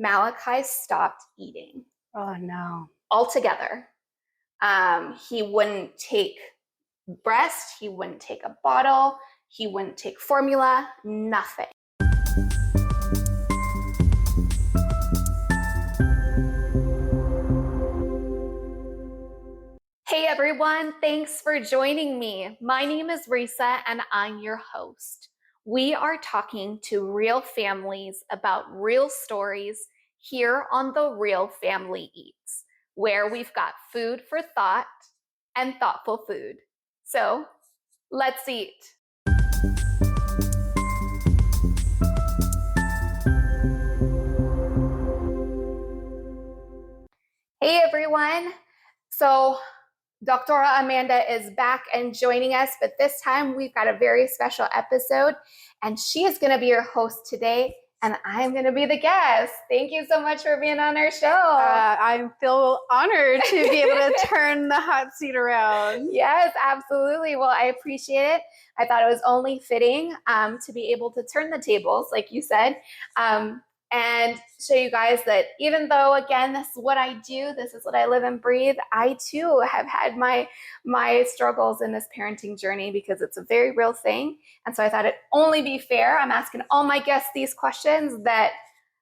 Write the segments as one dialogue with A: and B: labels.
A: Malachi stopped eating.
B: Oh, no.
A: Altogether. He wouldn't take breast. He wouldn't take a bottle. He wouldn't take formula. Nothing. Hey everyone, thanks for joining me. My name is Reesa and I'm your host. We are talking to real families about real stories here on The Real Family Eats, where we've got food for thought and thoughtful food. So let's eat. Hey everyone. So Dr. Amanda is back and joining us, but this time we've got a very special episode, and she is going to be your host today, and I'm going to be the guest. Thank you so much for being on our show.
B: I feel honored to be able to turn the hot seat around.
A: Yes, absolutely. Well, I appreciate it. I thought it was only fitting to be able to turn the tables, like you said, and show you guys that even though, again, this is what I do, this is what I live and breathe, I too have had my struggles in this parenting journey because it's a very real thing. And so I thought it'd only be fair. I'm asking all my guests these questions that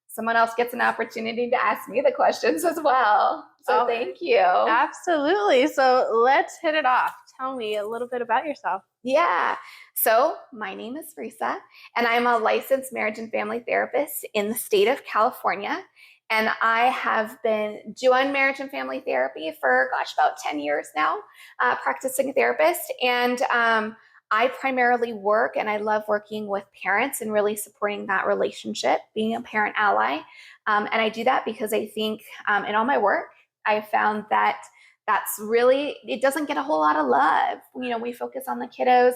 A: someone else gets an opportunity to ask me the questions as well. So thank you.
B: Absolutely. So let's hit it off. Tell me a little bit about yourself.
A: Yeah. So my name is Reesa, and I'm a licensed marriage and family therapist in the state of California. And I have been doing marriage and family therapy for, about 10 years now, practicing therapist. And I primarily work, and I love working with parents and really supporting that relationship, being a parent ally. And I do that because I think in all my work, I found that that's really, it doesn't get a whole lot of love. You know, we focus on the kiddos.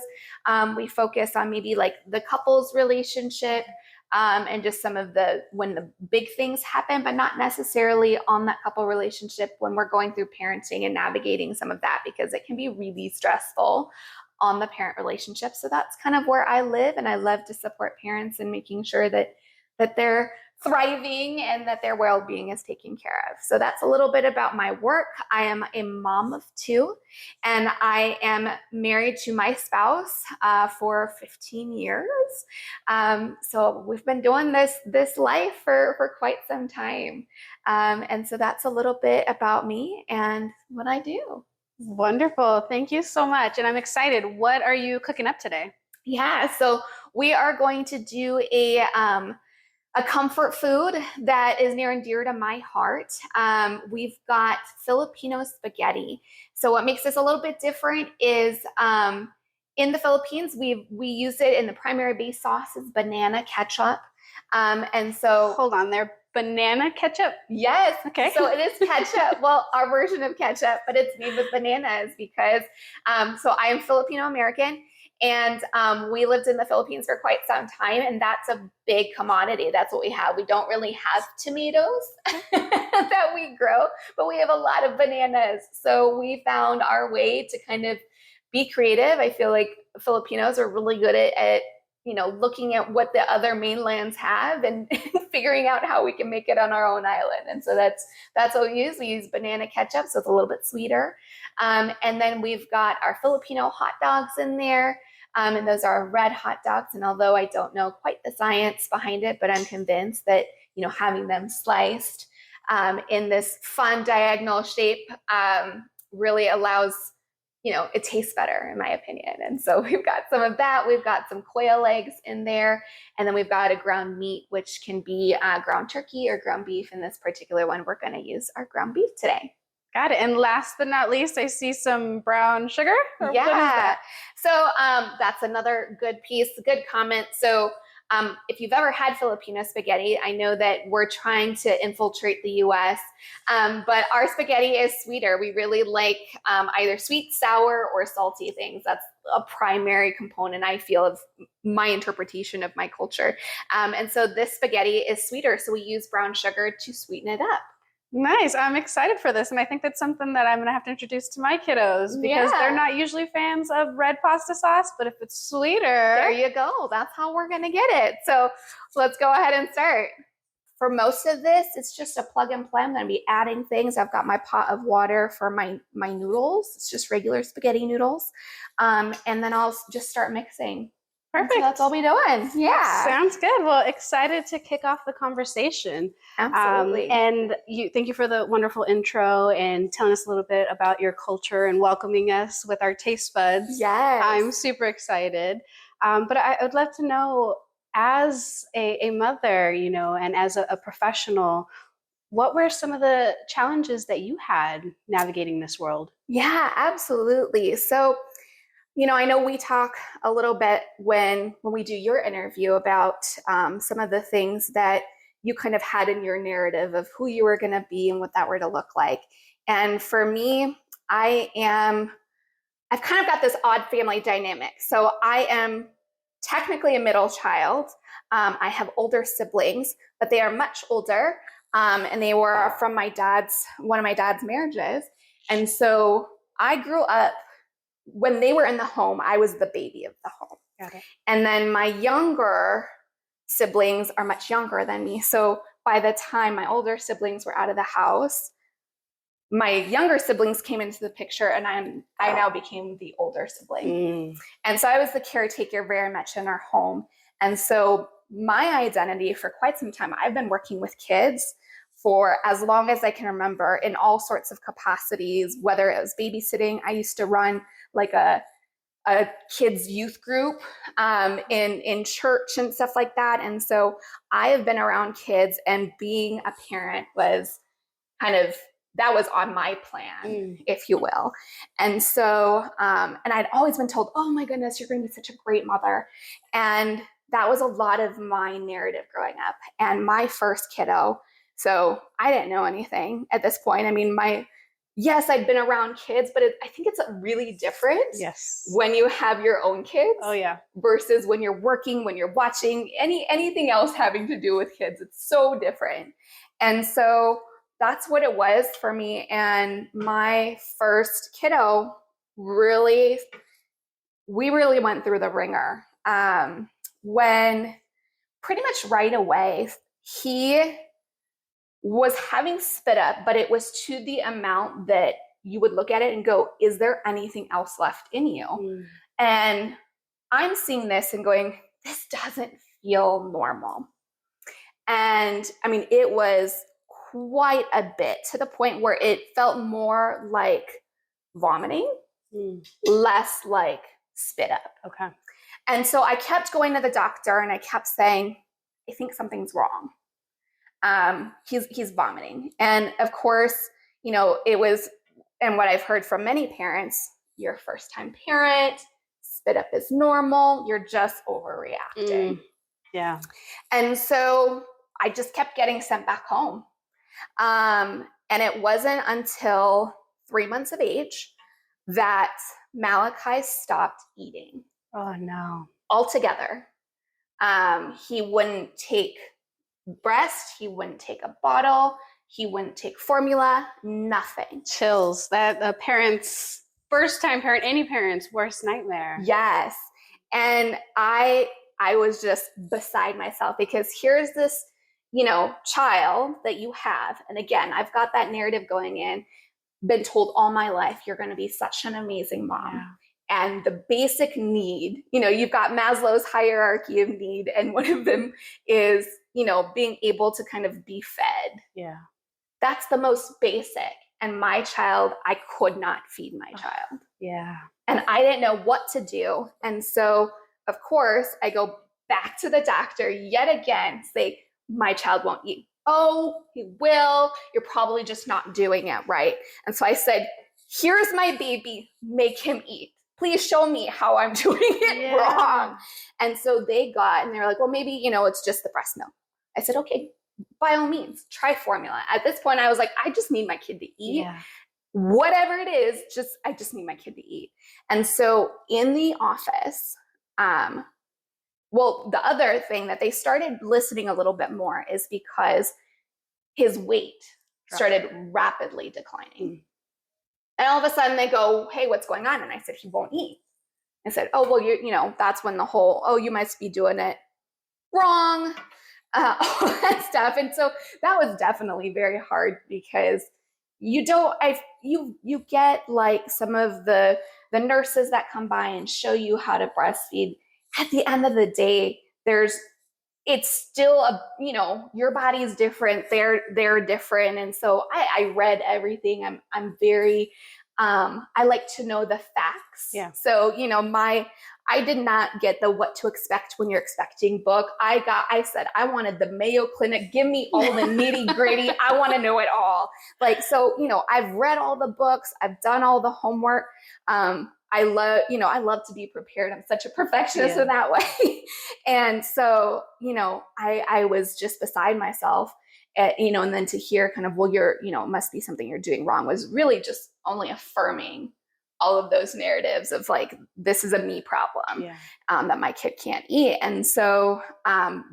A: We focus on maybe like the couple's relationship and just some of when the big things happen, but not necessarily on that couple relationship when we're going through parenting and navigating some of that, because it can be really stressful on the parent relationship. So that's kind of where I live, and I love to support parents and making sure that they're thriving and that their well-being is taken care of. So that's a little bit about my work. I am a mom of 2, and I am married to my spouse for 15 years. So we've been doing this life for quite some time. And so that's a little bit about me and what I do.
B: Wonderful. Thank you so much. And I'm excited. What are you cooking up today?
A: Yeah, so we are going to do a comfort food that is near and dear to my heart. We've got Filipino spaghetti. So what makes this a little bit different is in the Philippines, we use it in the primary base sauce is banana ketchup. And so
B: hold on there. Banana ketchup?
A: Yes.
B: Okay.
A: So it is ketchup. Well, our version of ketchup, but it's made with bananas because, so I am Filipino American, and we lived in the Philippines for quite some time, and that's a big commodity. That's what we have. We don't really have tomatoes that we grow, but we have a lot of bananas. So we found our way to kind of be creative. I feel like Filipinos are really good at looking at what the other mainlands have and figuring out how we can make it on our own island. And so that's what we use. We use banana ketchup, so it's a little bit sweeter. And then we've got our Filipino hot dogs in there. And those are red hot dogs. And although I don't know quite the science behind it, but I'm convinced that, having them sliced in this fun diagonal shape really allows it tastes better in my opinion. And so we've got some of that. We've got some quail eggs in there. And then we've got a ground meat, which can be ground turkey or ground beef. In this particular one, we're going to use our ground beef today.
B: Got it. And last but not least, I see some brown sugar.
A: Yeah. What is that? So that's another good piece, good comment. So if you've ever had Filipino spaghetti, I know that we're trying to infiltrate the US, but our spaghetti is sweeter. We really like either sweet, sour, or salty things. That's a primary component, I feel, of my interpretation of my culture. And so this spaghetti is sweeter. So we use brown sugar to sweeten it up.
B: Nice. I'm excited for this. And I think that's something that I'm going to have to introduce to my kiddos because they're not usually fans of red pasta sauce, but if it's sweeter.
A: There you go. That's how we're going to get it. So let's go ahead and start. for most of this, it's just a plug and play. I'm going to be adding things. I've got my pot of water for my noodles. It's just regular spaghetti noodles. And then I'll just start mixing.
B: Perfect.
A: So that's all we're doing. Yeah.
B: Sounds good. Well, excited to kick off the conversation.
A: Absolutely.
B: And thank you for the wonderful intro and telling us a little bit about your culture and welcoming us with our taste buds.
A: Yes.
B: I'm super excited. But I would love to know, as a mother, and as a professional, what were some of the challenges that you had navigating this world?
A: Yeah, absolutely. So, I know we talk a little bit when we do your interview about some of the things that you kind of had in your narrative of who you were going to be and what that were to look like. And for me, I've kind of got this odd family dynamic. So I am technically a middle child. I have older siblings, but they are much older. And they were from one of my dad's marriages. And so I grew up, when they were in the home, I was the baby of the home.
B: Got it.
A: And then my younger siblings are much younger than me. So by the time my older siblings were out of the house, my younger siblings came into the picture, and I now became the older sibling. And so I was the caretaker very much in our home. And so my identity for quite some time, I've been working with kids for as long as I can remember in all sorts of capacities, whether it was babysitting. I used to run like a kids youth group in church and stuff like that. And so I have been around kids, and being a parent was that was on my plan, if you will. And so, and I'd always been told, oh my goodness, you're going to be such a great mother. And that was a lot of my narrative growing up. And my first kiddo, so I didn't know anything at this point. I mean, yes, I'd been around kids, but I think it's really different when you have your own kids.
B: Oh, yeah.
A: Versus when you're working, when you're watching anything else having to do with kids. It's so different. And so that's what it was for me. And my first kiddo, we really went through the ringer. When pretty much right away, he was having spit up, but it was to the amount that you would look at it and go, is there anything else left in you? And I'm seeing this and going, this doesn't feel normal. And I mean, it was quite a bit, to the point where it felt more like vomiting, less like spit up.
B: Okay.
A: And so I kept going to the doctor, and I kept saying, I think something's wrong. He's vomiting. And of course, it was, and what I've heard from many parents, you're a first time parent, spit up is normal, you're just overreacting.
B: Yeah.
A: And so I just kept getting sent back home. And it wasn't until 3 months of age that Malachi stopped eating.
B: Oh, no.
A: Altogether. He wouldn't take breast, he wouldn't take a bottle, he wouldn't take formula, nothing.
B: Chills. That a parent's, first-time parent, any parent's worst nightmare.
A: Yes. And I was just beside myself, because here's this, child that you have. And again, I've got that narrative going in, been told all my life, you're going to be such an amazing mom. Yeah. And the basic need, you've got Maslow's hierarchy of need. And one of them is, being able to kind of be fed.
B: Yeah.
A: That's the most basic. And my child, I could not feed my child.
B: Yeah.
A: And I didn't know what to do. And so, of course, I go back to the doctor yet again, say, my child won't eat. Oh, he will. You're probably just not doing it right. And so I said, here's my baby, make him eat. Please show me how I'm doing it wrong. And so they were like, well, maybe, it's just the breast milk. I said, okay, by all means, try formula. At this point, I was like, I just need my kid to eat. Yeah. Whatever it is, I just need my kid to eat. And so in the office, the other thing that they started listening a little bit more is because his weight started rapidly declining. And all of a sudden they go, hey, what's going on? And I said, he won't eat. I said, oh, well, that's when the whole, oh, you must be doing it wrong. all that stuff. And so that was definitely very hard because you get like some of the nurses that come by and show you how to breastfeed. At the end of the day, it's still your body's different. They're different. And so I read everything. I'm very, I like to know the facts.
B: Yeah.
A: So, I did not get the what to expect when you're expecting book. I said, I wanted the Mayo Clinic. Give me all the nitty gritty. I want to know it all. I've read all the books. I've done all the homework. I love to be prepared. I'm such a perfectionist in that way. And so, I was just beside myself, and then to hear kind of, well, it must be something you're doing wrong, was really just only affirming all of those narratives of like, this is a me problem, that my kid can't eat. And so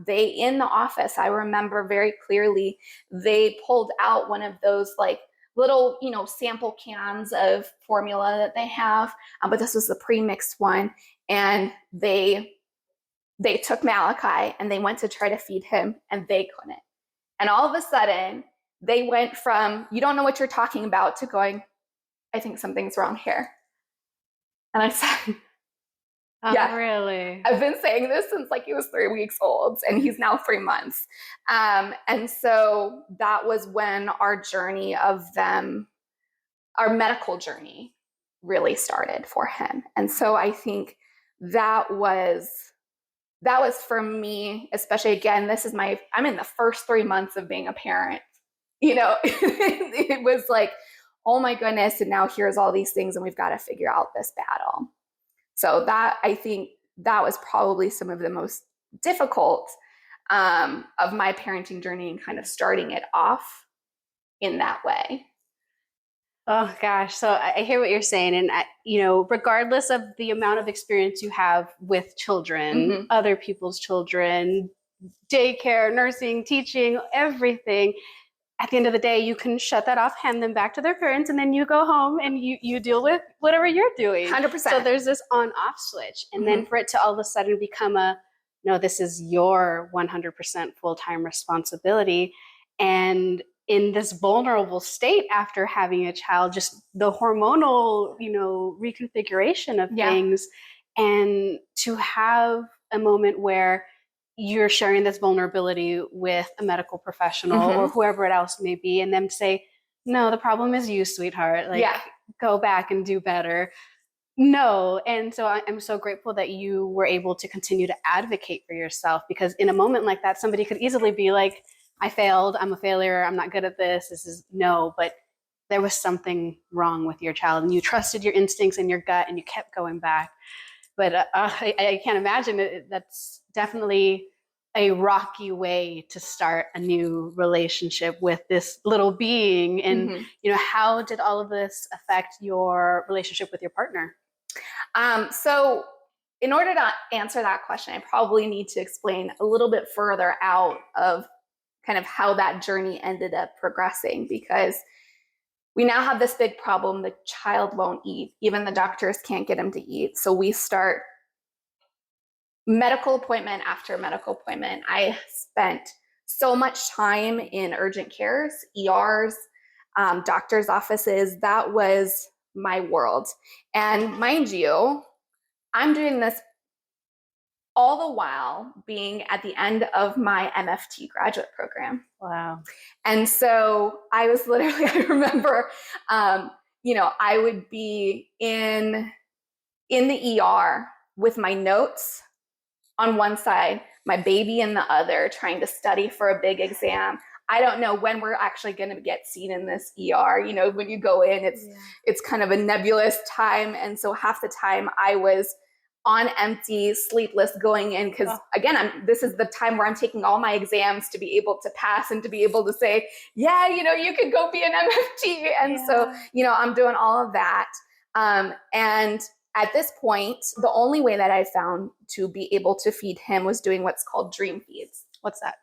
A: they, in the office, I remember very clearly, they pulled out one of those like little, sample cans of formula that they have, but this was the pre-mixed one. And they took Malachi and they went to try to feed him and they couldn't. And all of a sudden they went from, you don't know what you're talking about, to going, I think something's wrong here. And I said,
B: yeah, really?
A: I've been saying this since like he was 3 weeks old, and he's now 3 months. And so that was when our medical journey really started for him. And so I think that was for me, especially, again, I'm in the first 3 months of being a parent, it was like, oh my goodness. And now here's all these things and we've got to figure out this battle. So I think that was probably some of the most difficult of my parenting journey, and kind of starting it off in that way.
B: Oh gosh. So I hear what you're saying. And, regardless of the amount of experience you have with children, other people's children, daycare, nursing, teaching, everything, at the end of the day, you can shut that off, hand them back to their parents, and then you go home and you deal with whatever you're doing.
A: 100%.
B: So there's this on-off switch. And then for it to all of a sudden become no, this is your 100% full-time responsibility. And in this vulnerable state after having a child, just the hormonal, reconfiguration of things, and to have a moment where you're sharing this vulnerability with a medical professional or whoever it else may be, and them say, no, the problem is you, sweetheart. Like, go back and do better. No. And so I'm so grateful that you were able to continue to advocate for yourself, because in a moment like that, somebody could easily be like, I failed, I'm a failure, I'm not good at this. But there was something wrong with your child, and you trusted your instincts and your gut, and you kept going back. But I can't imagine that's definitely a rocky way to start a new relationship with this little being. And, how did all of this affect your relationship with your partner?
A: So in order to answer that question, I probably need to explain a little bit further out of kind of how that journey ended up progressing, because we now have this big problem. The child won't eat. Even the doctors can't get him to eat. So we start medical appointment after medical appointment. I spent so much time in urgent cares, ERs, doctors' offices. That was my world. And mind you, I'm doing this all the while being at the end of my MFT graduate program.
B: Wow.
A: And so I was literally, I remember, I would be in the ER with my notes on one side, my baby in the other, trying to study for a big exam. I don't know when we're actually going to get seen in this ER. When you go in, it's kind of a nebulous time. And so half the time I was on empty, sleepless going in, because again, this is the time where I'm taking all my exams to be able to pass and to be able to say, you could go be an MFT. And so, I'm doing all of that. And at this point, the only way that I found to be able to feed him was doing what's called dream feeds.
B: What's that?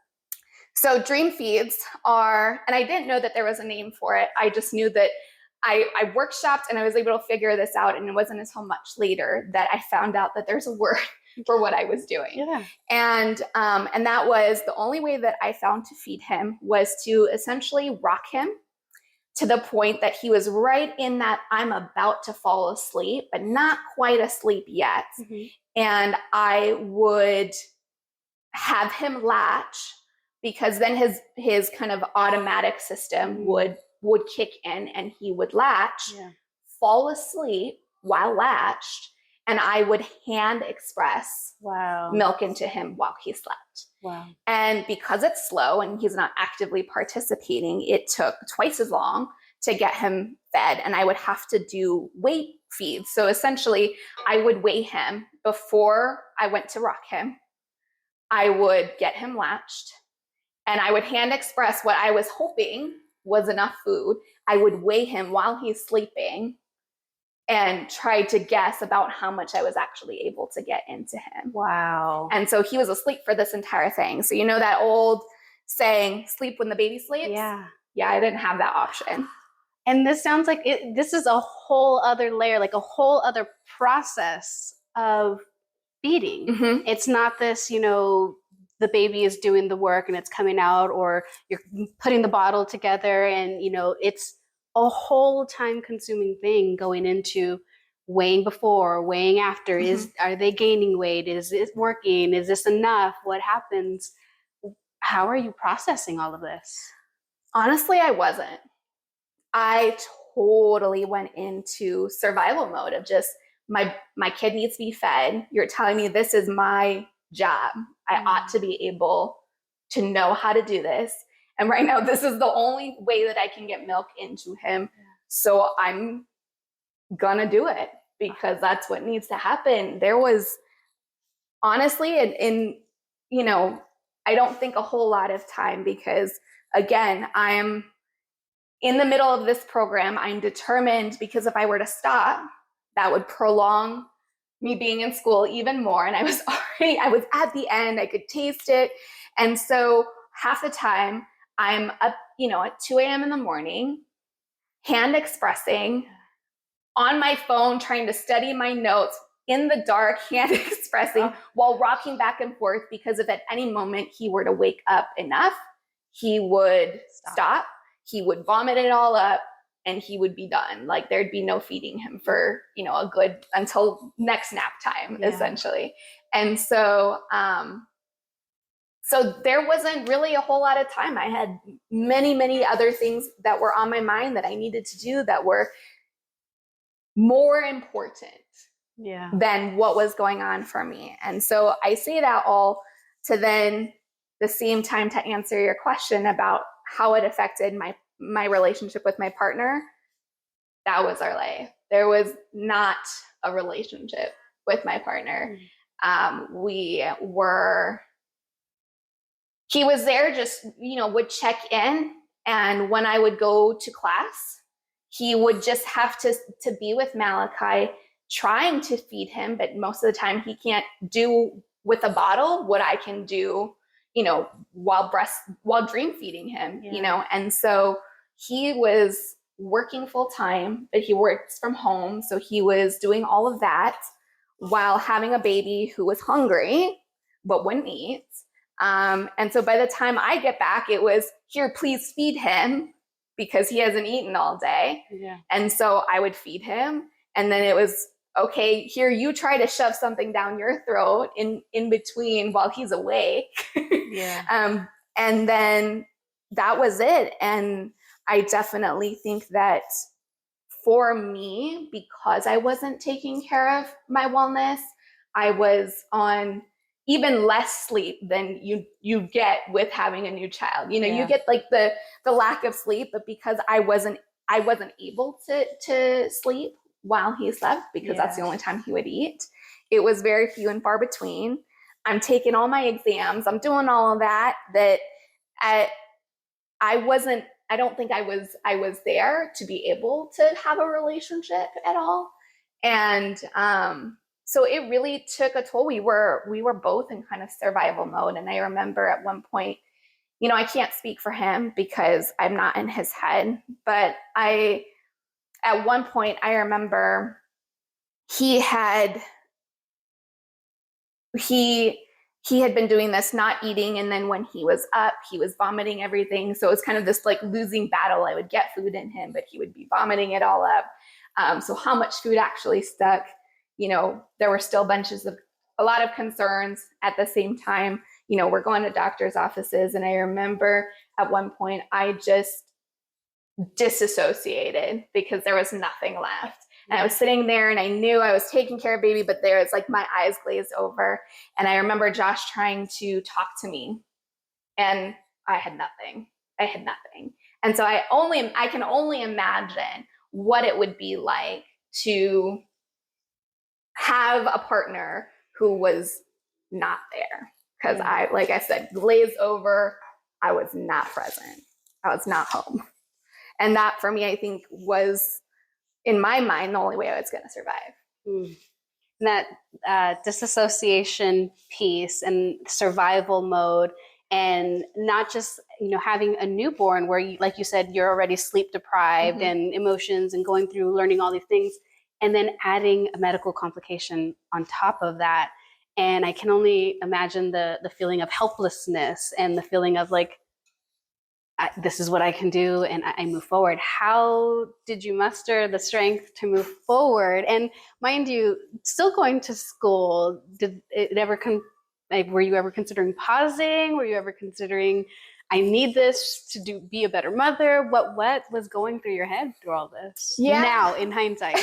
A: So dream feeds are, and I didn't know that there was a name for it. I just knew that I workshopped and I was able to figure this out. And it wasn't until much later that I found out that there's a word for what I was doing.
B: Yeah.
A: And that was the only way that I found to feed him, was to essentially rock him to the point that he was right in that I'm about to fall asleep, but not quite asleep yet.
B: Mm-hmm.
A: And I would have him latch, because then his kind of automatic system would kick in and he would latch, fall asleep while latched, and I would hand express milk into him while he slept.
B: Wow.
A: And because it's slow and he's not actively participating, it took twice as long to get him fed, and I would have to do weight feeds. So essentially, I would weigh him before I went to rock him. I would get him latched, and I would hand express what I was hoping was enough food. I would weigh him while he's sleeping and try to guess about how much I was actually able to get into him.
B: Wow.
A: And so he was asleep for this entire thing. So you know that old saying, sleep when the baby sleeps?
B: Yeah.
A: Yeah, I didn't have that option.
B: And this sounds like this is a whole other layer, like a whole other process of feeding.
A: Mm-hmm.
B: It's not this, the baby is doing the work and it's coming out, or you're putting the bottle together, and, it's a whole time consuming thing going into weighing before, weighing after.
A: Mm-hmm.
B: Are they gaining weight? Is it working? Is this enough? What happens? How are you processing all of this?
A: Honestly, I wasn't. I totally went into survival mode of just, my kid needs to be fed. You're telling me this is my job. I ought to be able to know how to do this. And right now, this is the only way that I can get milk into him. So I'm gonna do it, because that's what needs to happen. There was honestly, I don't think a whole lot of time, because again, I'm in the middle of this program. I'm determined, because if I were to stop, that would prolong me being in school even more. And I was at the end, I could taste it. And so half the time I'm up, at 2 a.m. in the morning, hand expressing on my phone, trying to study my notes in the dark, hand expressing while rocking back and forth, because if at any moment he were to wake up enough, he would stop. He would vomit it all up, and he would be done. Like, there'd be no feeding him for, a good, until next nap time, essentially. And so, so there wasn't really a whole lot of time. I had many, many other things that were on my mind that I needed to do that were more important than what was going on for me. And so I say that all to then the same time to answer your question about how it affected my relationship with my partner. That was our life. There was not a relationship with my partner. He was there, just, would check in. And when I would go to class, he would just have to be with Malachi, trying to feed him. But most of the time he can't do with a bottle what I can do, while dream feeding him, And so he was working full time, but he works from home. So he was doing all of that while having a baby who was hungry, but wouldn't eat. And so by the time I get back, it was, here, please feed him, because he hasn't eaten all day. And so I would feed him. And then it was, okay, here, you try to shove something down your throat in between while he's awake. And then that was it. And I definitely think that for me, because I wasn't taking care of my wellness, I was on even less sleep than you get with having a new child. You get like the lack of sleep, but because I wasn't able to sleep while he slept, because that's the only time he would eat, it was very few and far between. I'm taking all my exams, I'm doing all of that I don't think I was there to be able to have a relationship at all. And so it really took a toll. We were both in kind of survival mode. And I remember at one point, I can't speak for him because I'm not in his head, but at one point I remember he had he had been doing this, not eating, and then when he was up, he was vomiting everything. So it was kind of this like losing battle. I would get food in him, but he would be vomiting it all up. So how much food actually stuck, there were still a lot of concerns. At the same time, we're going to doctor's offices, and I remember at one point I just disassociated because there was nothing left. And I was sitting there and I knew I was taking care of baby, but there was like my eyes glazed over. And I remember Josh trying to talk to me, and I had nothing. And so I can only imagine what it would be like to have a partner who was not there. Because like I said, glazed over, I was not present. I was not home. And that for me, I think was, in my mind, the only way I was going to survive.
B: Mm. And that disassociation piece and survival mode, and not just, having a newborn where you, like you said, you're already sleep deprived and emotions and going through learning all these things, and then adding a medical complication on top of that. And I can only imagine the feeling of helplessness and the feeling of like, this is what I can do, and I move forward. How did you muster the strength to move forward? And mind you, still going to school, did it ever were you ever considering pausing? Were you ever considering, I need this to be a better mother? What was going through your head through all this?
A: Yeah.
B: Now, in hindsight.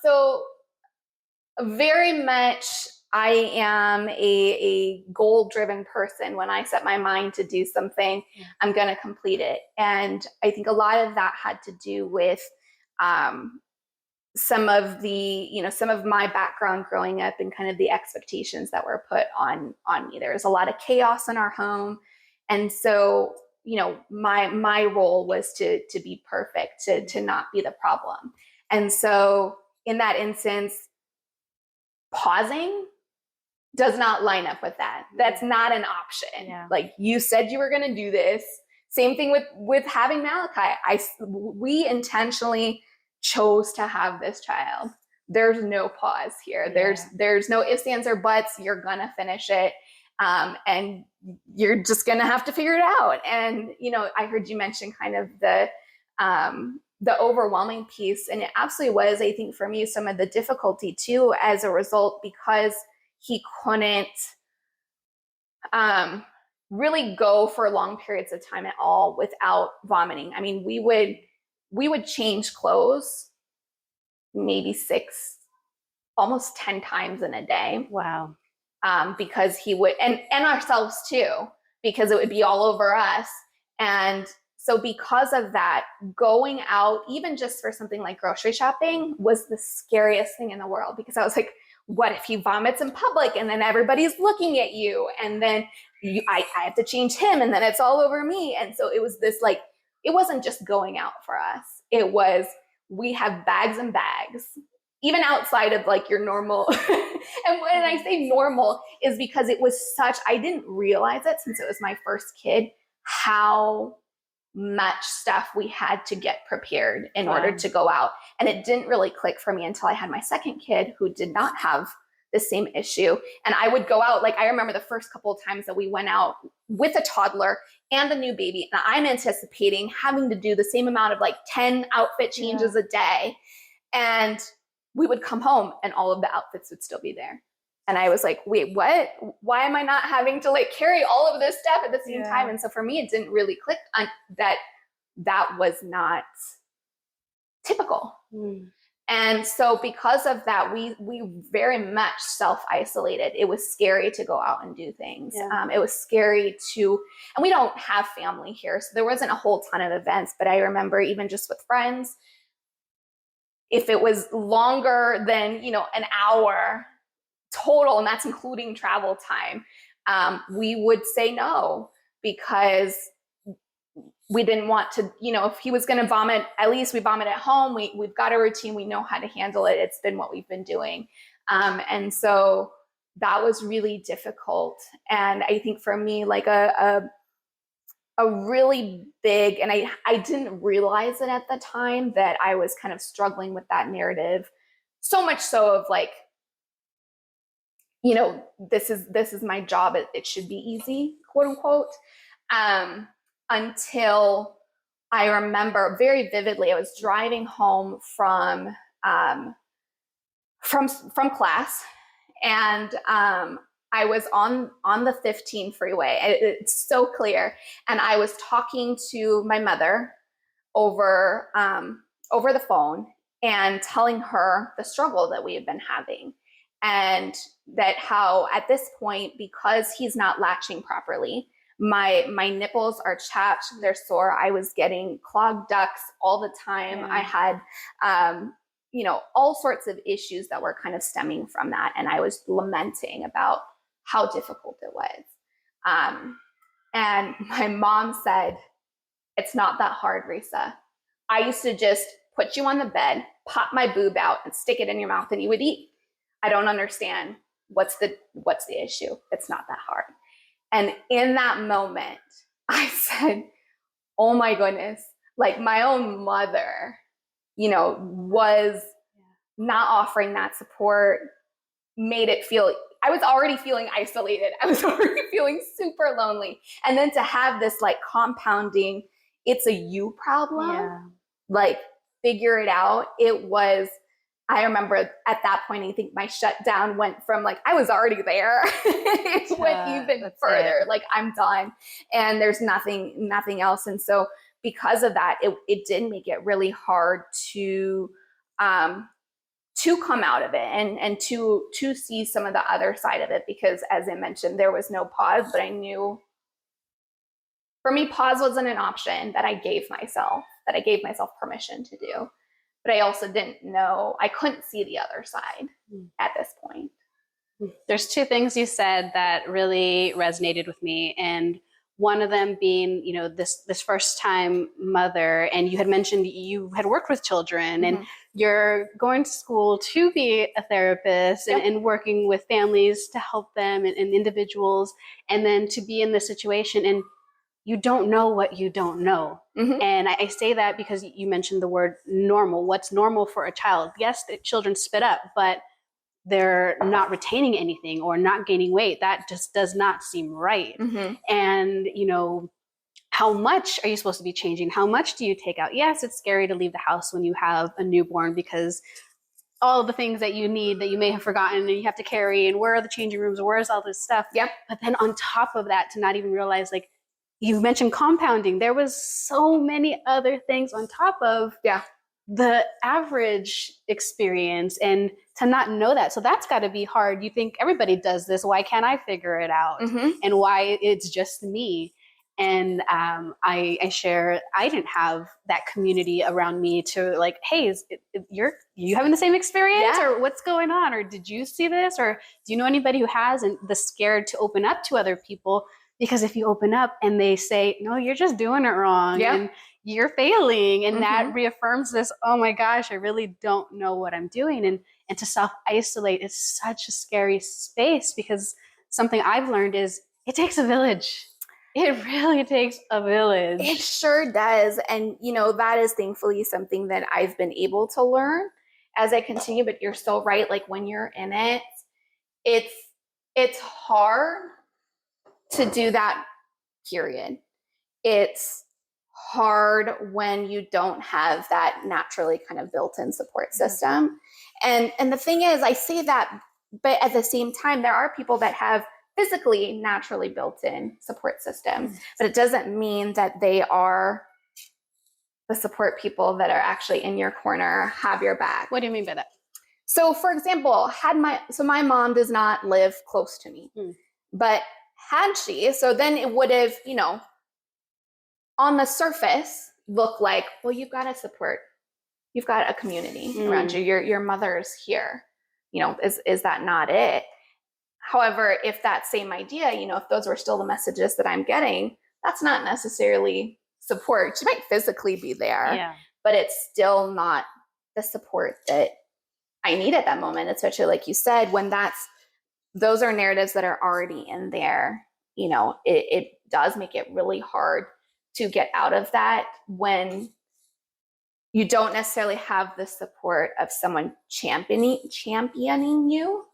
A: So very much I am a goal-driven person. When I set my mind to do something, I'm going to complete it. And I think a lot of that had to do with some of my background growing up and kind of the expectations that were put on me. There was a lot of chaos in our home. And so, my role was to be perfect, to not be the problem. And so in that instance, pausing does not line up with that. That's not an option.
B: Yeah.
A: Like, you said you were going to do this. Same thing with having Malachi. We intentionally chose to have this child. There's no pause here.
B: Yeah.
A: There's no ifs, ands, or buts. You're going to finish it. And you're just going to have to figure it out. And, I heard you mention kind of the overwhelming piece. And it absolutely was, I think, for me, some of the difficulty too, as a result, because he couldn't really go for long periods of time at all without vomiting. I mean, we would change clothes maybe 6, almost 10 times in a day.
B: Wow.
A: Because he would, and ourselves too, because it would be all over us. And so because of that, going out, even just for something like grocery shopping, was the scariest thing in the world, because I was like, what if he vomits in public and then everybody's looking at you, and then I have to change him, and then it's all over me. And so it was this, like, it wasn't just going out for us. It was, we have bags and bags, even outside of like your normal. And when I say normal is because it was I didn't realize it since it was my first kid, how much stuff we had to get prepared in order to go out. And it didn't really click for me until I had my second kid, who did not have the same issue. And I would go out, like, I remember the first couple of times that we went out with a toddler and a new baby, and I'm anticipating having to do the same amount of like 10 outfit changes a day. And we would come home and all of the outfits would still be there. And I was like, wait, what? Why am I not having to like carry all of this stuff at the same time? And so for me, it didn't really click on that was not typical. And so because of that, we very much self-isolated. It was scary to go out and do things. It was scary and we don't have family here, so there wasn't a whole ton of events, but I remember even just with friends, if it was longer than, an hour total, and that's including travel time, we would say no, because we didn't want to, if he was going to vomit, at least we vomit at home. We've got a routine. We know how to handle it. It's been what we've been doing. And so that was really difficult. And I think for me, like a really big, and I didn't realize it at the time, that I was kind of struggling with that narrative, so much so of like, this is my job. It should be easy, quote unquote. Until I remember very vividly, I was driving home from class, and I was on the 15 freeway. It's so clear, and I was talking to my mother over the phone and telling her the struggle that we had been having, and that how at this point, because he's not latching properly, my nipples are chapped, they're sore. I was getting clogged ducts all the time.
B: Yeah.
A: I had all sorts of issues that were kind of stemming from that, and I was lamenting about how difficult it was. And my mom said, "It's not that hard, Reesa. I used to just put you on the bed, pop my boob out, and stick it in your mouth, and you would eat. I don't understand what's the issue. It's not that hard." And in that moment, I said, "Oh my goodness!" Like my own mother, was not offering that support, made it feel. I was already feeling isolated. I was already feeling super lonely, and then to have this like compounding, it's a you problem.
B: Yeah.
A: Like figure it out. It was, I remember at that point, I think my shutdown went from like, I was already there. It went even further. Like I'm done and there's nothing else. And so because of that, it did make it really hard to come out of it and to see some of the other side of it, because as I mentioned, there was no pause, but I knew for me, pause wasn't an option that I gave myself permission to do. But I also didn't know, I couldn't see the other side at this point.
B: There's two things you said that really resonated with me. And one of them being, this first time mother, and you had mentioned you had worked with children and you're going to school to be a therapist and working with families to help them and individuals. And then to be in this situation and you don't know what you don't know. And I say that because you mentioned the word normal. What's normal for a child? Yes, the children spit up, but they're not retaining anything or not gaining weight. That just does not seem right. And, how much are you supposed to be changing? How much do you take out? Yes, it's scary to leave the house when you have a newborn because all the things that you need that you may have forgotten and you have to carry, and where are the changing rooms? Where's all this stuff? But then on top of that, to not even realize, like, you mentioned compounding. There was so many other things on top of the average experience, and to not know that. So that's got to be hard. You think everybody does this. Why can't I figure it out? And why it's just me? And I share, I didn't have that community around me to like, hey, you having the same experience or what's going on? Or did you see this? Or do you know anybody who has? And the scared to open up to other people. Because if you open up and they say, no, you're just doing it wrong and you're failing, and that reaffirms this, oh my gosh, I really don't know what I'm doing. And to self-isolate is such a scary space, because something I've learned is it takes a village. It really takes a village.
A: It sure does. And, that is thankfully something that I've been able to learn as I continue, but you're so right. Like when you're in it, it's hard to do that, period. It's hard when you don't have that naturally kind of built-in support system. And the thing is, I say that, but at the same time, there are people that have physically naturally built-in support systems, but it doesn't mean that they are the support people that are actually in your corner, have your back.
B: What do you mean by that?
A: So for example, my mom does not live close to me, but had she, so then it would have, on the surface look like, well, you've got a support, you've got a community around you, your mother's here, is that not it? However, if that same idea, if those were still the messages that I'm getting, that's not necessarily support. She might physically be there, but it's still not the support that I need at that moment, especially like you said, when those are narratives that are already in there. It does make it really hard to get out of that when you don't necessarily have the support of someone championing you.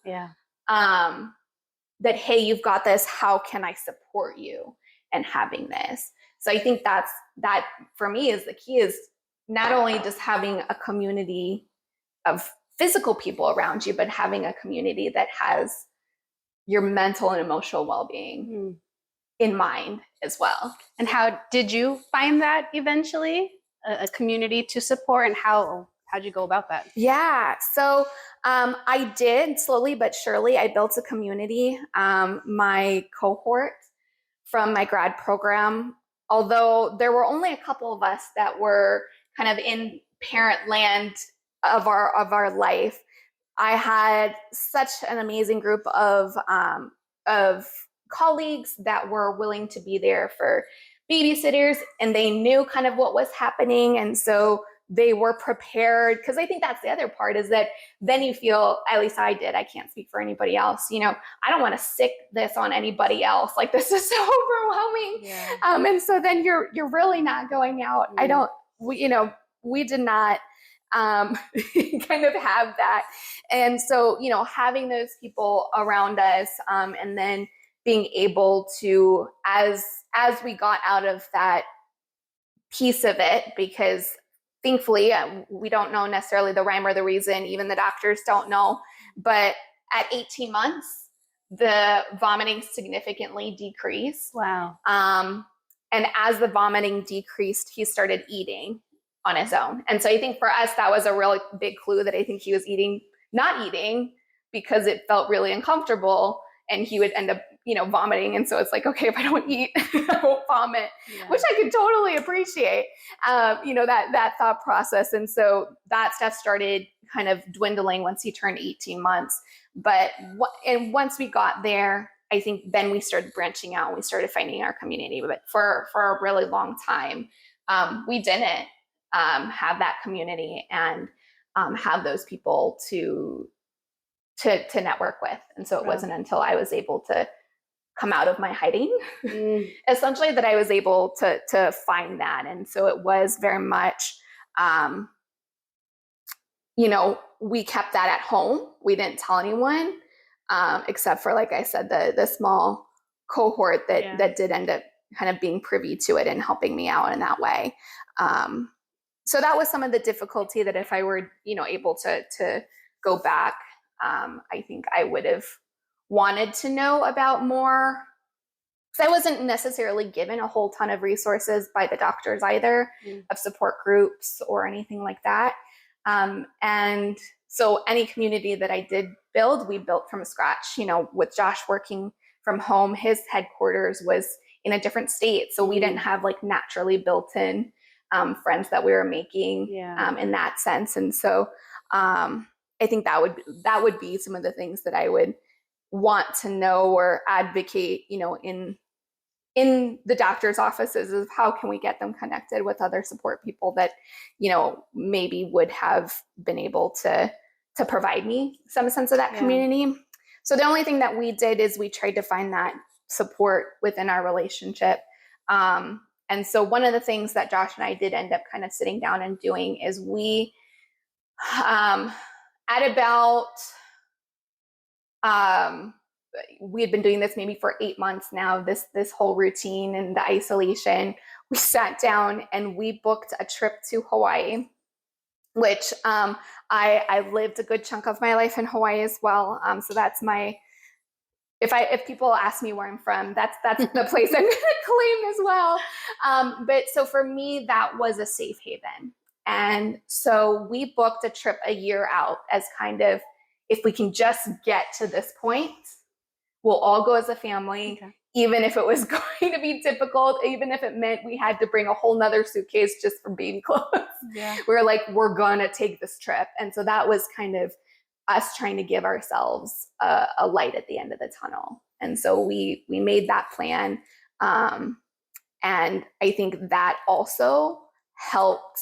A: that, hey, you've got this, how can I support you in having this? So I think that for me is the key, is not only just having a community of physical people around you, but having a community that has your mental and emotional well-being in mind as well.
B: And how did you find that eventually, a community to support, and how'd you go about that?
A: Yeah, so I did slowly but surely. I built a community. My cohort from my grad program, although there were only a couple of us that were kind of in parent land of our life, I had such an amazing group of colleagues that were willing to be there for babysitters, and they knew kind of what was happening, and so they were prepared. Because I think that's the other part, is that then you feel, at least I did, I can't speak for anybody else, I don't want to sick this on anybody else. Like, this is so overwhelming.
B: Yeah.
A: And so then you're really not going out. We did not kind of have that. And so, having those people around us, and then being able to, as we got out of that piece of it, because thankfully we don't know necessarily the rhyme or the reason, even the doctors don't know, but at 18 months, the vomiting significantly decreased.
B: Wow.
A: And as the vomiting decreased, he started eating on his own. And so I think for us, that was a really big clue, that I think he was not eating because it felt really uncomfortable, and he would end up, vomiting. And so it's like, okay, if I don't eat, I won't vomit, which I could totally appreciate, that thought process. And so that stuff started kind of dwindling once he turned 18 months. But once we got there, I think then we started branching out and we started finding our community. But for a really long time, we didn't have that community and have those people to network with. And so it wasn't until I was able to come out of my hiding, essentially, that I was able to find that. And so it was very much, we kept that at home. We didn't tell anyone, except for, like I said, the small cohort that did end up kind of being privy to it and helping me out in that way. So that was some of the difficulty, that if I were, able to go back, I think I would have wanted to know about more, because I wasn't necessarily given a whole ton of resources by the doctors either, of support groups or anything like that. And so any community that I did build, we built from scratch. With Josh working from home, his headquarters was in a different state, so we didn't have like naturally built-in friends that we were making in that sense. And so I think that would be some of the things that I would want to know or advocate, in the doctor's offices, is how can we get them connected with other support people that, maybe would have been able to provide me some sense of that community. So the only thing that we did is we tried to find that support within our relationship. And so one of the things that Josh and I did end up kind of sitting down and doing is we, we had been doing this maybe for 8 months now, this whole routine and the isolation. We sat down and we booked a trip to Hawaii, which I lived a good chunk of my life in Hawaii as well. So that's if people ask me where I'm from, that's the place I'm going to claim as well. But so for me, that was a safe haven. And so we booked a trip a year out as kind of, if we can just get to this point, we'll all go as a family, even if it was going to be difficult, even if it meant we had to bring a whole nother suitcase just for baby clothes. We were like, we're going to take this trip. And so that was kind of us trying to give ourselves a light at the end of the tunnel. And so we made that plan. And I think that also helped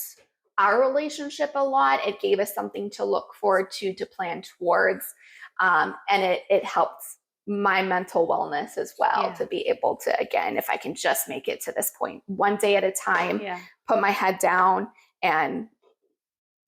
A: our relationship a lot. It gave us something to look forward to plan towards. And it helped my mental wellness as well, to be able to, again, if I can just make it to this point, one day at a time, put my head down and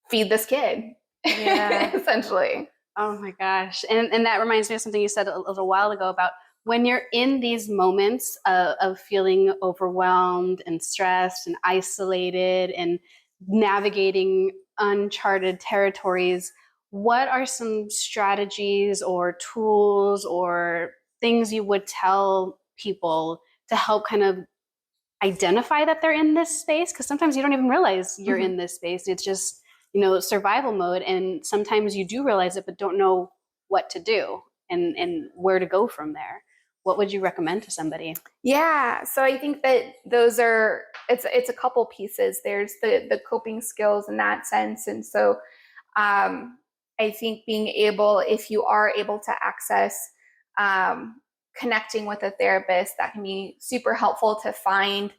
A: feed this kid, essentially.
B: Oh my gosh. And that reminds me of something you said a little while ago about when you're in these moments of feeling overwhelmed and stressed and isolated and navigating uncharted territories, what are some strategies or tools or things you would tell people to help kind of identify that they're in this space? Because sometimes you don't even realize you're in this space. It's just, survival mode. And sometimes you do realize it, but don't know what to do and where to go from there. What would you recommend to somebody?
A: Yeah, so I think that it's a couple pieces. There's the coping skills in that sense. And so I think if you are able to access connecting with a therapist, that can be super helpful to find,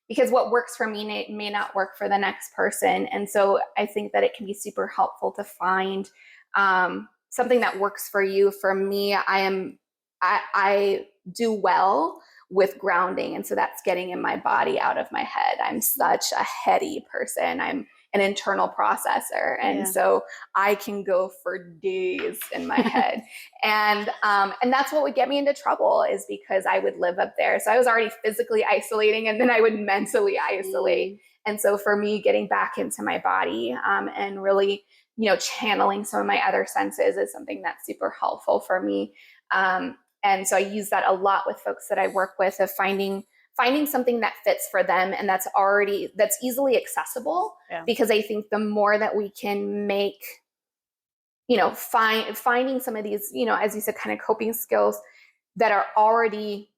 A: because what works for me may not work for the next person. And so I think that it can be super helpful to find something that works for you. For me, I do well with grounding. And so that's getting in my body out of my head. I'm such a heady person. I'm an internal processor. And so I can go for days in my head. And that's what would get me into trouble, is because I would live up there. So I was already physically isolating, and then I would mentally isolate. And so for me, getting back into my body and really, channeling some of my other senses is something that's super helpful for me. And so I use that a lot with folks that I work with, of finding something that fits for them and that's easily accessible. Because I think the more that we can make, finding some of these, as you said, kind of coping skills that are already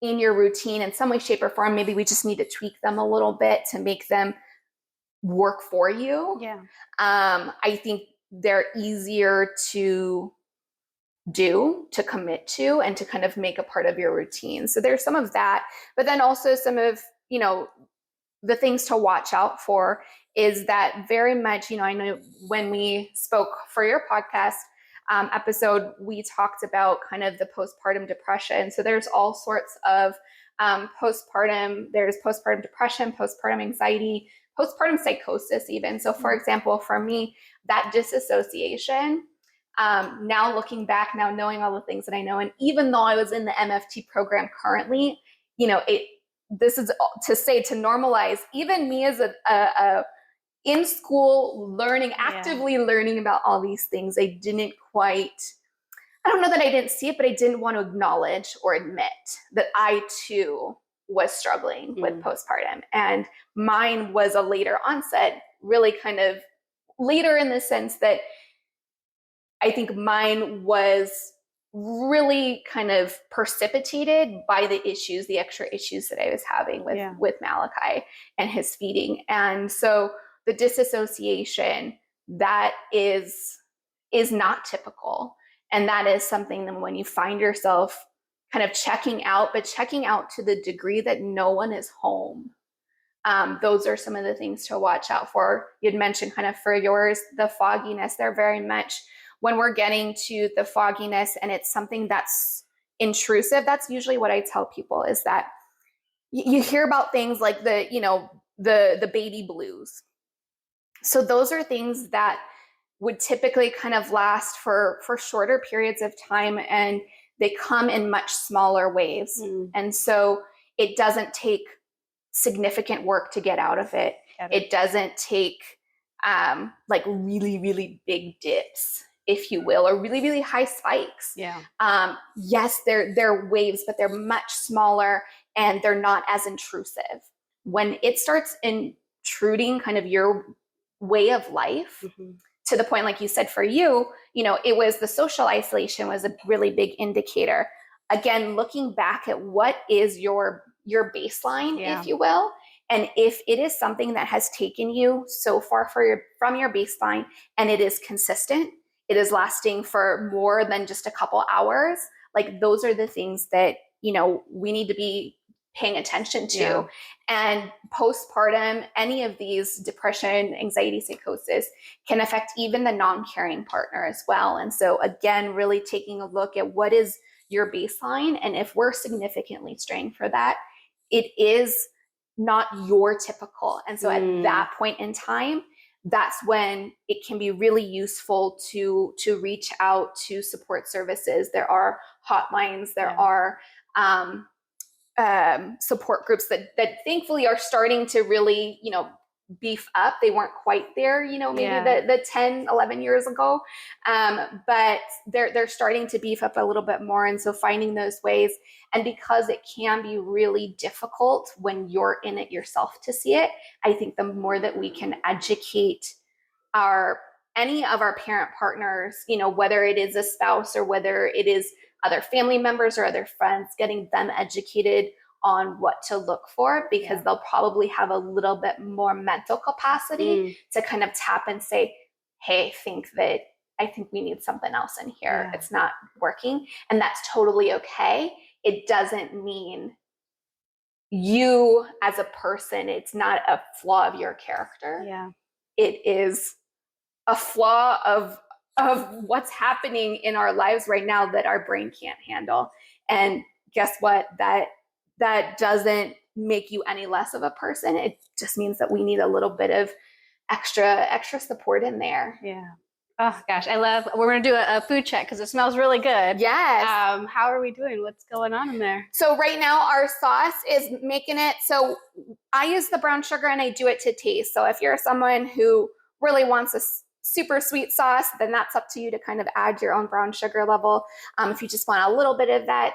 A: in your routine in some way, shape, or form, maybe we just need to tweak them a little bit to make them work for you. I think they're easier to commit to, and to kind of make a part of your routine. So there's some of that, but then also some of, the things to watch out for is that very much, I know when we spoke for your podcast episode, we talked about kind of the postpartum depression. So there's all sorts of there's postpartum depression, postpartum anxiety, postpartum psychosis even. So for example, for me, that disassociation, now looking back, now knowing all the things that I know, and even though I was in the MFT program currently, this is to say, to normalize even me as a in school learning, actively learning about all these things. I don't know that I didn't see it, but I didn't want to acknowledge or admit that I too was struggling with postpartum. And mine was a later onset, really kind of later in the sense that I think mine was really kind of precipitated by the extra issues that I was having with Malachi and his feeding. And so the disassociation, that is not typical. And that is something that when you find yourself kind of checking out, but checking out to the degree that no one is home, those are some of the things to watch out for. You'd mentioned kind of for yours, the fogginess. They're very much, when we're getting to the fogginess and it's something that's intrusive, that's usually what I tell people, is that you hear about things like the baby blues. So those are things that would typically kind of last for shorter periods of time, and they come in much smaller waves. And so it doesn't take significant work to get out of it. It doesn't take like really, really big dips, if you will, or really, really high spikes. Yes, they're waves, but they're much smaller and they're not as intrusive. When it starts intruding kind of your way of life, to the point, like you said, for you, it was the social isolation was a really big indicator. Again, looking back at what is your baseline, if you will, and if it is something that has taken you so far from your baseline, and it is consistent, it is lasting for more than just a couple hours, like those are the things that, we need to be paying attention to. And postpartum, any of these depression, anxiety, psychosis can affect even the non-caring partner as well. And so again, really taking a look at what is your baseline. And if we're significantly straying for that, it is not your typical. And so at that point in time, that's when it can be really useful to reach out to support services. There are hotlines, there are support groups that thankfully are starting to really, beef up. They weren't quite there, maybe the 10, 11 years ago. But they're starting to beef up a little bit more. And so finding those ways, and because it can be really difficult when you're in it yourself to see it, I think the more that we can educate any of our parent partners, whether it is a spouse or whether it is other family members or other friends, getting them educated on what to look for, because they'll probably have a little bit more mental capacity to kind of tap and say, hey, I think we need something else in here. Yeah. It's not working. And that's totally okay. It doesn't mean you as a person, it's not a flaw of your character.
B: Yeah.
A: It is a flaw of what's happening in our lives right now that our brain can't handle. And guess what? That doesn't make you any less of a person. It just means that we need a little bit of extra support in there.
B: Yeah. Oh gosh, we're going to do a food check because it smells really good.
A: Yes.
B: How are we doing? What's going on in there?
A: So right now our sauce is making it. So I use the brown sugar and I do it to taste. So if you're someone who really wants a super sweet sauce, then that's up to you to kind of add your own brown sugar level. If you just want a little bit of that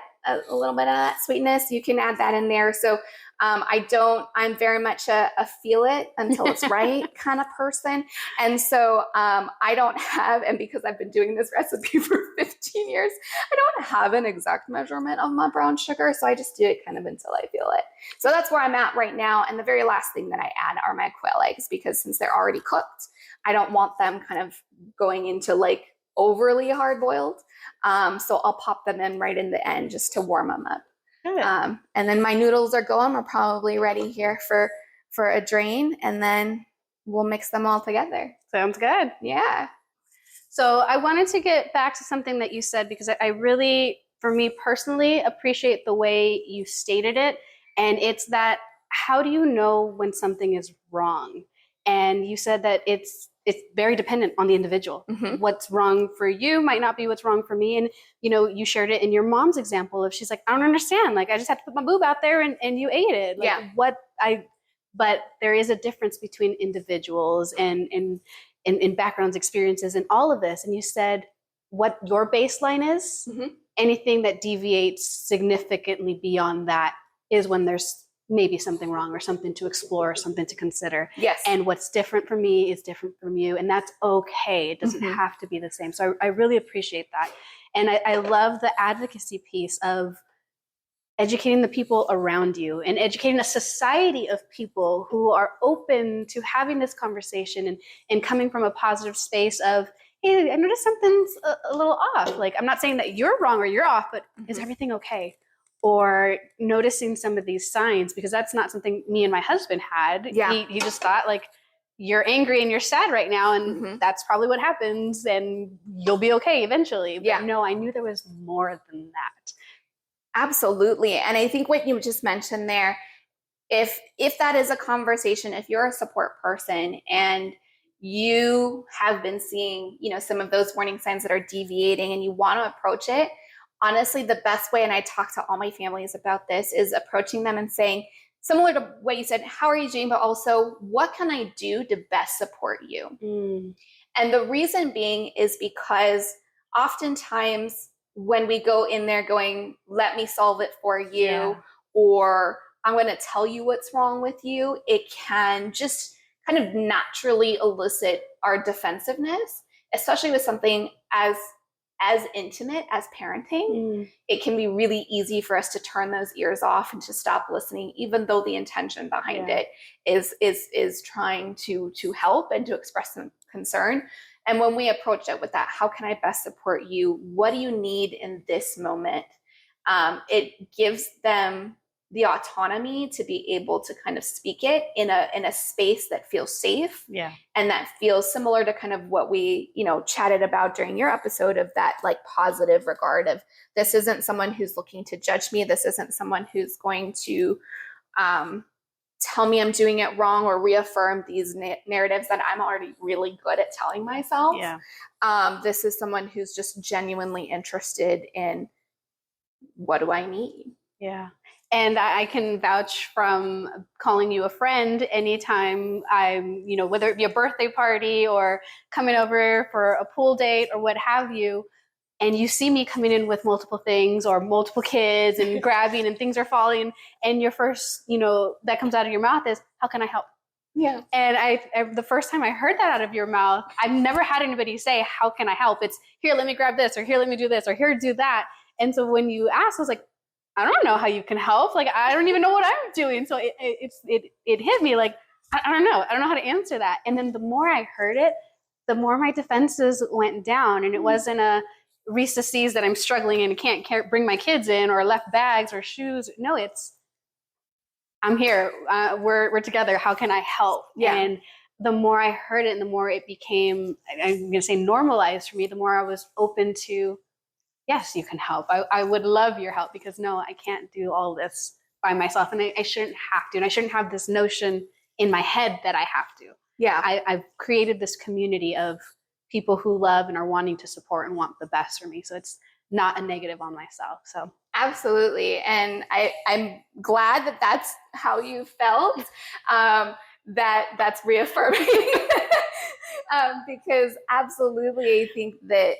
A: sweetness, you can add that in there. So I'm very much a feel it until it's right kind of person. And so I don't have, and because I've been doing this recipe for 15 years, I don't have an exact measurement of my brown sugar. So I just do it kind of until I feel it. So that's where I'm at right now. And the very last thing that I add are my quail eggs, because since they're already cooked, I don't want them kind of going into like overly hard boiled. So I'll pop them in right in the end just to warm them up. And then my noodles are going. We're probably ready here for a drain, and then we'll mix them all together.
B: Sounds good.
A: Yeah.
B: So I wanted to get back to something that you said, because I really, for me personally, appreciate the way you stated it. And it's that, how do you know when something is wrong? And you said that it's very dependent on the individual. Mm-hmm. What's wrong for you might not be what's wrong for me. And, you shared it in your mom's example of, she's like, I don't understand. Like, I just have to put my boob out there and you ate it. Like, but there is a difference between individuals and in backgrounds, experiences, and all of this. And you said what your baseline is, anything that deviates significantly beyond that is when there's maybe something wrong or something to explore or something to consider.
A: Yes.
B: And what's different from me is different from you. And that's okay. It doesn't have to be the same. So I really appreciate that. And I love the advocacy piece of educating the people around you and educating a society of people who are open to having this conversation and coming from a positive space of, hey, I noticed something's a little off. Like, I'm not saying that you're wrong or you're off, but is everything okay? Or noticing some of these signs, because that's not something me and my husband had.
A: Yeah.
B: He just thought, like, you're angry and you're sad right now, and that's probably what happens, and you'll be okay eventually. But no, I knew there was more than that.
A: Absolutely. And I think what you just mentioned there, if that is a conversation, if you're a support person and you have been seeing, some of those warning signs that are deviating and you want to approach it, honestly, the best way, and I talk to all my families about this, is approaching them and saying, similar to what you said, how are you doing? But also, what can I do to best support you? And the reason being is because oftentimes when we go in there going, let me solve it for you, or I'm going to tell you what's wrong with you, it can just kind of naturally elicit our defensiveness, especially with something as intimate as parenting. It can be really easy for us to turn those ears off and to stop listening, even though the intention behind it is trying to help and to express some concern. And when we approach it with that, how can I best support you? What do you need in this moment? It gives them the autonomy to be able to kind of speak it in a space that feels safe.
B: Yeah.
A: And that feels similar to kind of what we, chatted about during your episode, of that like positive regard of, this isn't someone who's looking to judge me. This isn't someone who's going to tell me I'm doing it wrong or reaffirm these narratives that I'm already really good at telling myself.
B: Yeah.
A: This is someone who's just genuinely interested in, what do I need?
B: Yeah. And I can vouch from calling you a friend anytime I'm, whether it be a birthday party or coming over for a pool date or what have you, and you see me coming in with multiple things or multiple kids and grabbing and things are falling, and your first, that comes out of your mouth is, how can I help?
A: Yeah.
B: And I the first time I heard that out of your mouth, I've never had anybody say, how can I help? It's, here, let me grab this, or here, let me do this, or here, do that. And so when you asked, I was like, I don't know how you can help. Like, I don't even know what I'm doing. So it hit me like, I don't know. I don't know how to answer that. And then the more I heard it, the more my defenses went down. And it wasn't a Reesa sees that I'm struggling and can't bring my kids in or left bags or shoes. No, it's, I'm here. We're together. How can I help?
A: Yeah.
B: And the more I heard it and the more it became, I'm going to say normalized for me, the more I was open to, yes, you can help. I would love your help, because no, I can't do all this by myself, and I shouldn't have to. And I shouldn't have this notion in my head that I have to.
A: Yeah.
B: I've created this community of people who love and are wanting to support and want the best for me. So it's not a negative on myself. So
A: absolutely. And I'm glad that that's how you felt. That's reaffirming. Because absolutely, I think that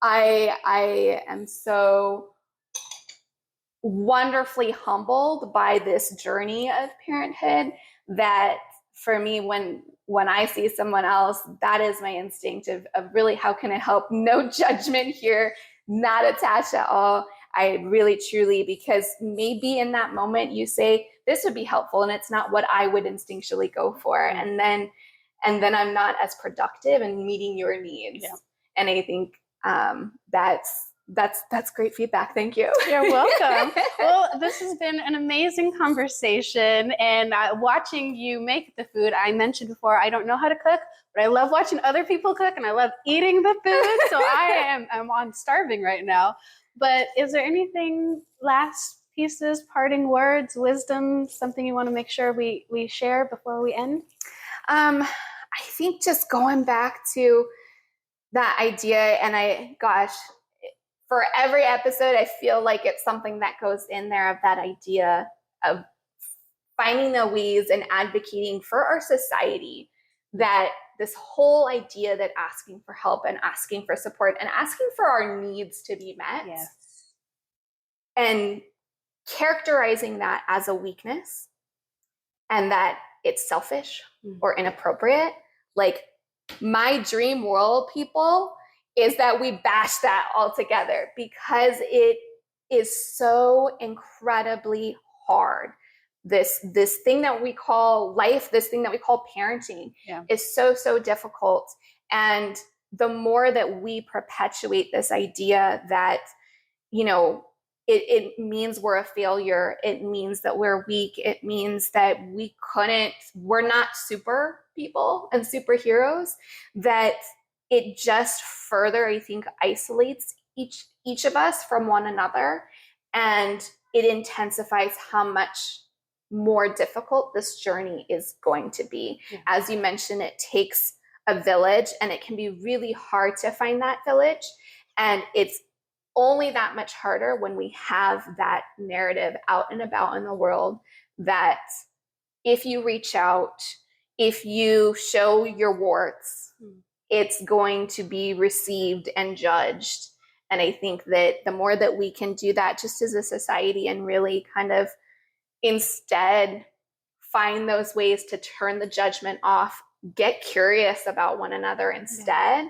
A: I am so wonderfully humbled by this journey of parenthood that for me, when I see someone else, that is my instinct of really, how can I help? No judgment here, not attached at all. I really, truly, because maybe in that moment you say, this would be helpful, and it's not what I would instinctually go for.
B: Mm-hmm.
A: And then I'm not as productive in meeting your needs. Yeah. And I think that's great feedback. Thank you.
B: You're welcome. Well, this has been an amazing conversation, and watching you make the food. I mentioned before, I don't know how to cook, but I love watching other people cook, and I love eating the food. So I'm on starving right now. But is there anything, last pieces, parting words, wisdom, something you want to make sure we share before we end?
A: I think just going back to that idea, and for every episode, I feel like it's something that goes in there, of that idea of finding the ways and advocating for our society, that this whole idea that asking for help and asking for support and asking for our needs to be met,
B: yes,
A: and characterizing that as a weakness and that it's selfish or inappropriate. Like, my dream world, people, is that we bash that all together, because it is so incredibly hard. This thing that we call life, this thing that we call parenting, is so difficult. And the more that we perpetuate this idea that, it means we're a failure, it means that we're weak, it means that we're not super people and superheroes, that it just further, I think, isolates each of us from one another, and it intensifies how much more difficult this journey is going to be. Yeah. As you mentioned, it takes a village, and it can be really hard to find that village, and it's only that much harder when we have that narrative out and about in the world, that if you reach out, if you show your warts, it's going to be received and judged. And I think that the more that we can do that just as a society, and really kind of instead find those ways to turn the judgment off, get curious about one another instead,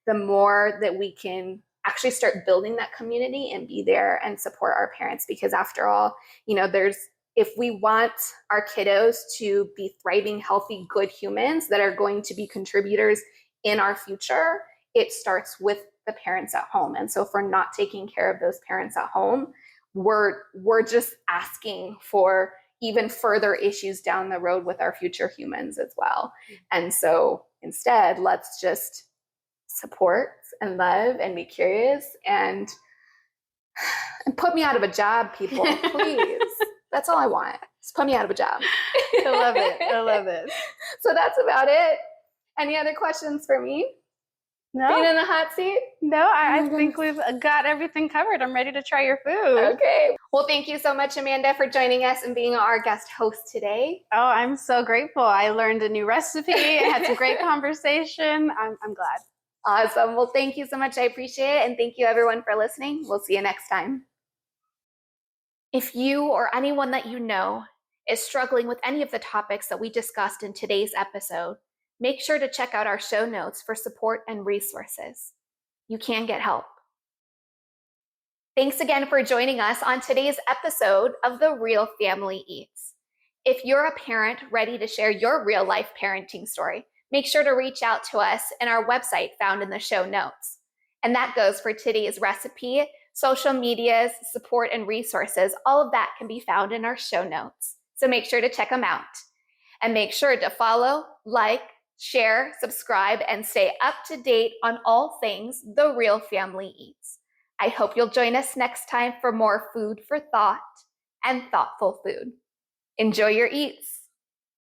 A: the more that we can actually start building that community and be there and support our parents. Because after all, if we want our kiddos to be thriving, healthy, good humans that are going to be contributors in our future, it starts with the parents at home. And so if we're not taking care of those parents at home, we're just asking for even further issues down the road with our future humans as well. And so instead, let's just support and love and be curious, and put me out of a job, people, please. That's all I want. Just put me out of a job.
B: I love it. I love it.
A: So that's about it. Any other questions for me? Being
B: No,
A: in the hot seat?
B: no, I think we've got everything covered. I'm ready to try your food.
A: Okay. Well, thank you so much, Amanda, for joining us and being our guest host today.
B: Oh, I'm so grateful. I learned a new recipe. I had some great conversation. I'm glad.
A: Awesome. Well, thank you so much. I appreciate it. And thank you, everyone, for listening. We'll see you next time. If you or anyone that you know is struggling with any of the topics that we discussed in today's episode, make sure to check out our show notes for support and resources. You can get help. Thanks again for joining us on today's episode of The Real Family Eats. If you're a parent ready to share your real-life parenting story, make sure to reach out to us in our website found in the show notes. And that goes for today's recipe, social medias, support, and resources. All of that can be found in our show notes. So make sure to check them out. And make sure to follow, like, share, subscribe, and stay up to date on all things The Real Family Eats. I hope you'll join us next time for more food for thought and thoughtful food. Enjoy your eats.